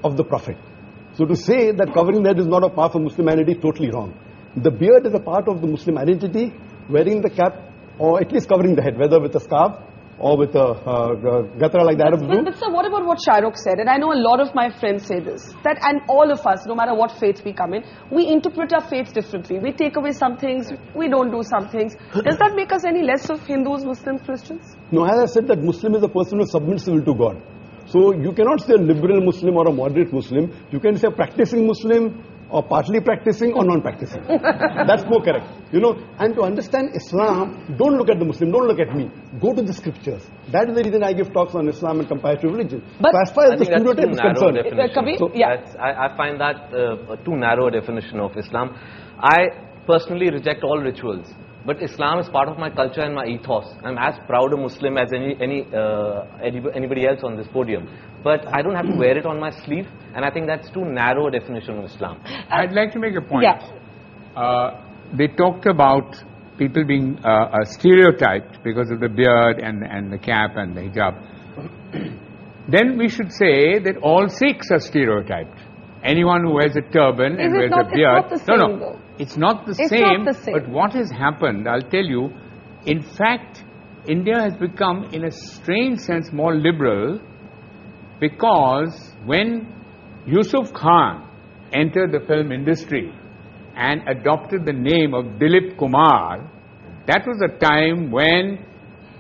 of the Prophet. So to say that covering the head is not a part of Muslim identity is totally wrong. The beard is a part of the Muslim identity. Wearing the cap, or at least covering the head, whether with a scarf or with a gatra like the Arabs do. But sir, what about what Shahrukh said? And I know a lot of my friends say this, that and all of us, no matter what faith we come in, we interpret our faith differently. We take away some things, we don't do some things. Does that make us any less of Hindus, Muslims, Christians? No, as I said, that Muslim is a person who submits will to God. So you cannot say a liberal Muslim or a moderate Muslim. You can say a practicing Muslim or partly practicing or non-practicing. That's more correct. You know, and to understand Islam, don't look at the Muslim, don't look at me. Go to the scriptures. That is the reason I give talks on Islam and comparative religion. But so as far as the stereotype is concerned, I find that a too narrow definition of Islam. I personally reject all rituals. But Islam is part of my culture and my ethos. I'm as proud a Muslim as anybody else on this podium. But I don't have to wear it on my sleeve, and I think that's too narrow a definition of Islam. I'd like to make a point. Yeah. They talked about people being stereotyped because of the beard and the cap and the hijab. Then we should say that all Sikhs are stereotyped. Anyone who wears a turban and wears a beard. It's not the same. But what has happened, I'll tell you, in fact, India has become, in a strange sense, more liberal, because when Yusuf Khan entered the film industry and adopted the name of Dilip Kumar, that was a time when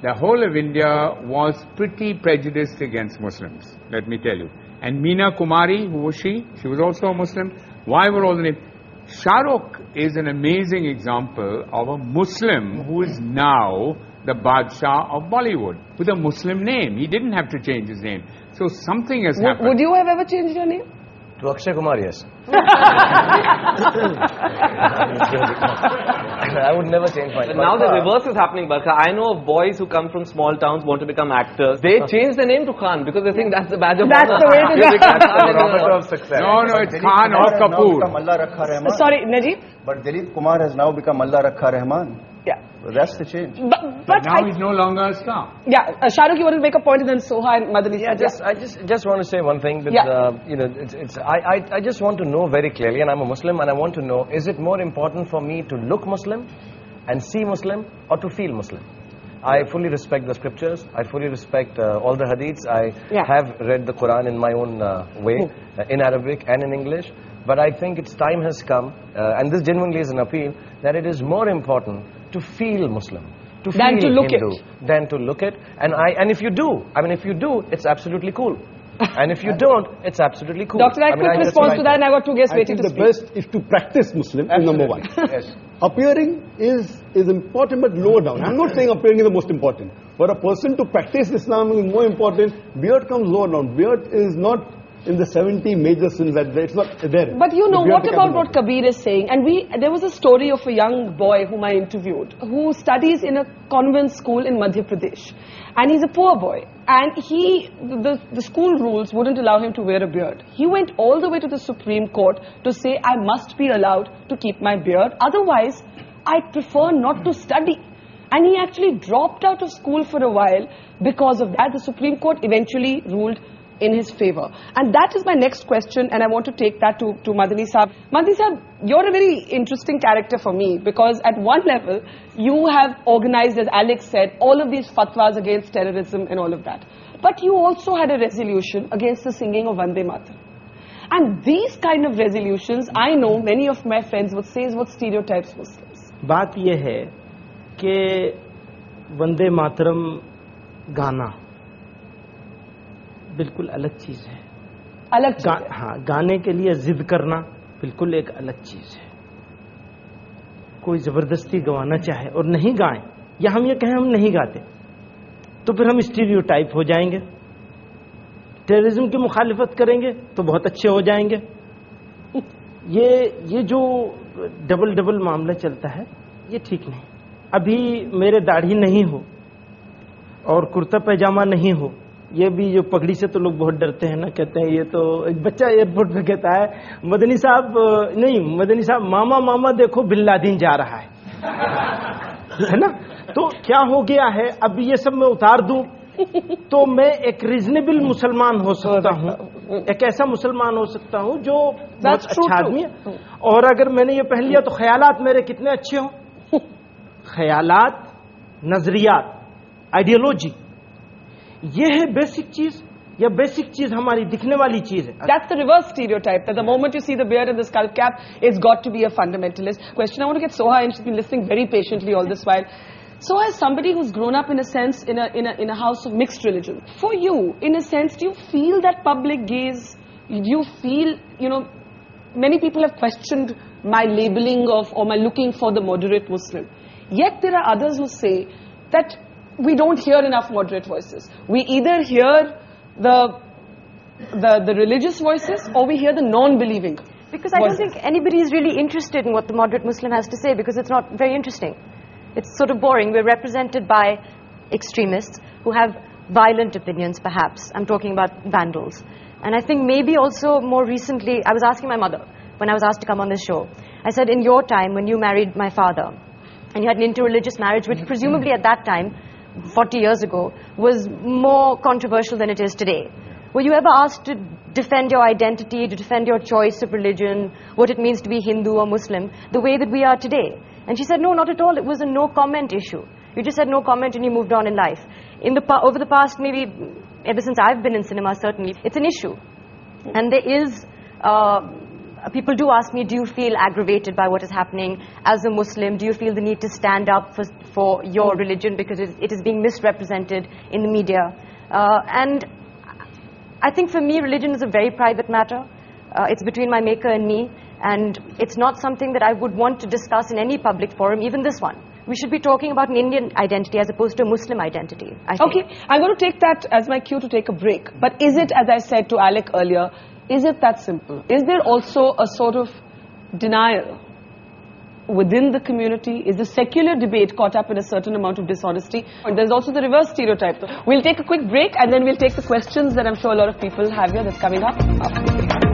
the whole of India was pretty prejudiced against Muslims, let me tell you. And Meena Kumari, who was she? She was also a Muslim. Why were all the names? Shahrukh is an amazing example of a Muslim who is now the Badshah of Bollywood with a Muslim name. He didn't have to change his name. So something has happened. Would you have ever changed your name? To Akshay Kumar, yes. I would never change my name. Now the reverse is happening, Barkha. I know of boys who come from small towns, want to become actors. They change their name to Khan because they think that's the badge of honor. That's the way to go. That's the barometer of success. No, it's Khan or Kapoor. Sorry, Najib? But Dilip Kumar has now become Allah Rakha Rahman. Yeah. So that's the change. But now he's no longer a star. Yeah, Shahrukh, you want to make a point, and then Soha and Madani. Yeah, I just want to say one thing. With, you know, I just want to know very clearly, and I'm a Muslim, and I want to know: is it more important for me to look Muslim and see Muslim, or to feel Muslim? I fully respect the scriptures. I fully respect all the hadiths. I have read the Quran in my own way, in Arabic and in English. But I think its time has come, and this genuinely is an appeal, that it is more important to feel Muslim, to feel Hindu, than to look it. And if you do, if you do, it's absolutely cool. And if you don't, it's absolutely cool. Doctor, I quick response to that, and I got two guests waiting to speak. I think the best is to practice Muslim, number one. Yes. Appearing is important, but lower down. I'm not saying appearing is the most important. For a person to practice Islam is more important. Beard comes lower down. Beard is not in the 70 major sins that it's not there. But you know, what about what Kabir is saying? And there was a story of a young boy whom I interviewed, who studies in a convent school in Madhya Pradesh. And he's a poor boy. And the school rules wouldn't allow him to wear a beard. He went all the way to the Supreme Court to say, I must be allowed to keep my beard. Otherwise, I prefer not to study. And he actually dropped out of school for a while because of that. The Supreme Court eventually ruled in his favor. And that is my next question, and I want to take that to Madani Saab. Madani Saab, you're a very interesting character for me, because at one level, you have organized, as Alex said, all of these fatwas against terrorism and all of that. But you also had a resolution against the singing of Vande Mataram. And these kind of resolutions, I know many of my friends would say is what stereotypes Muslims. बात ये है कि वंदे मातरम गाना बिल्कुल अलग चीज है। अलग चीज है। हाँ, गाने के लिए जिद करना बिल्कुल एक अलग चीज है। कोई जबरदस्ती गवाना चाहे और नहीं गाएं, या हम ये कहें हम नहीं गाते, तो फिर हम स्टीरियोटाइप हो जाएंगे। टेररिज्म की मुखालिफत करेंगे तो बहुत अच्छे हो जाएंगे। ये जो डबल मामला चलता है, ये ठीक नहीं। अभी मेरे दाढ़ी नहीं हो और कुर्ता पैजामा नहीं हो, ये भी जो पगड़ी से तो लोग बहुत डरते हैं ना, कहते हैं ये तो एक बच्चा एयरपोर्ट पे कहता है मदनी साहब मामा मामा देखो बिन लादेन जा रहा है ना। तो क्या हो गया है, अब ये सब मैं उतार दूं तो मैं एक रीजनेबल मुसलमान हो सकता हूँ, एक ऐसा मुसलमान हो सकता हूँ जो बहुत अच्छा आदमी है। और अगर मैंने ये पहन लिया तो ख्यालात मेरे कितने अच्छे हों। ख्यालात, नजरियात, आइडियोलॉजी, ये है बेसिक चीज, या बेसिक चीज हमारी दिखने वाली चीज है। That's the reverse stereotype, that the moment you see the beard and the skull cap, it's got to be a fundamentalist. Question, I want to get Soha, and she's been listening very patiently all this while. So as somebody who's grown up in a sense in a house of mixed religion, for you, in a sense, do you feel that public gaze? Do you feel, many people have questioned my labeling of, or my looking for the moderate Muslim. Yet there are others who say that we don't hear enough moderate voices. We either hear the religious voices, or we hear the non-believing Because I don't think anybody is really interested in what the moderate Muslim has to say, because it's not very interesting. It's sort of boring. We're represented by extremists who have violent opinions, perhaps. I'm talking about vandals. And I think maybe also more recently, I was asking my mother when I was asked to come on this show. I said, in your time, when you married my father, and you had an interreligious marriage, which presumably at that time, 40 years ago, was more controversial than it is today. Were you ever asked to defend your identity, to defend your choice of religion, what it means to be Hindu or Muslim, the way that we are today? And she said, no, not at all. It was a no-comment issue. You just said no comment and you moved on in life. Over the past, maybe ever since I've been in cinema, certainly, it's an issue. And there is, people do ask me, do you feel aggravated by what is happening as a Muslim? Do you feel the need to stand up for your religion because it is being misrepresented in the media? And I think for me, religion is a very private matter. It's between my maker and me. And it's not something that I would want to discuss in any public forum, even this one. We should be talking about an Indian identity as opposed to a Muslim identity, I think. Okay, I'm going to take that as my cue to take a break. But is it, as I said to Alec earlier, is it that simple? Is there also a sort of denial within the community? Is the secular debate caught up in a certain amount of dishonesty? And there's also the reverse stereotype. We'll take a quick break and then we'll take the questions that I'm sure a lot of people have here. That's coming up after the break.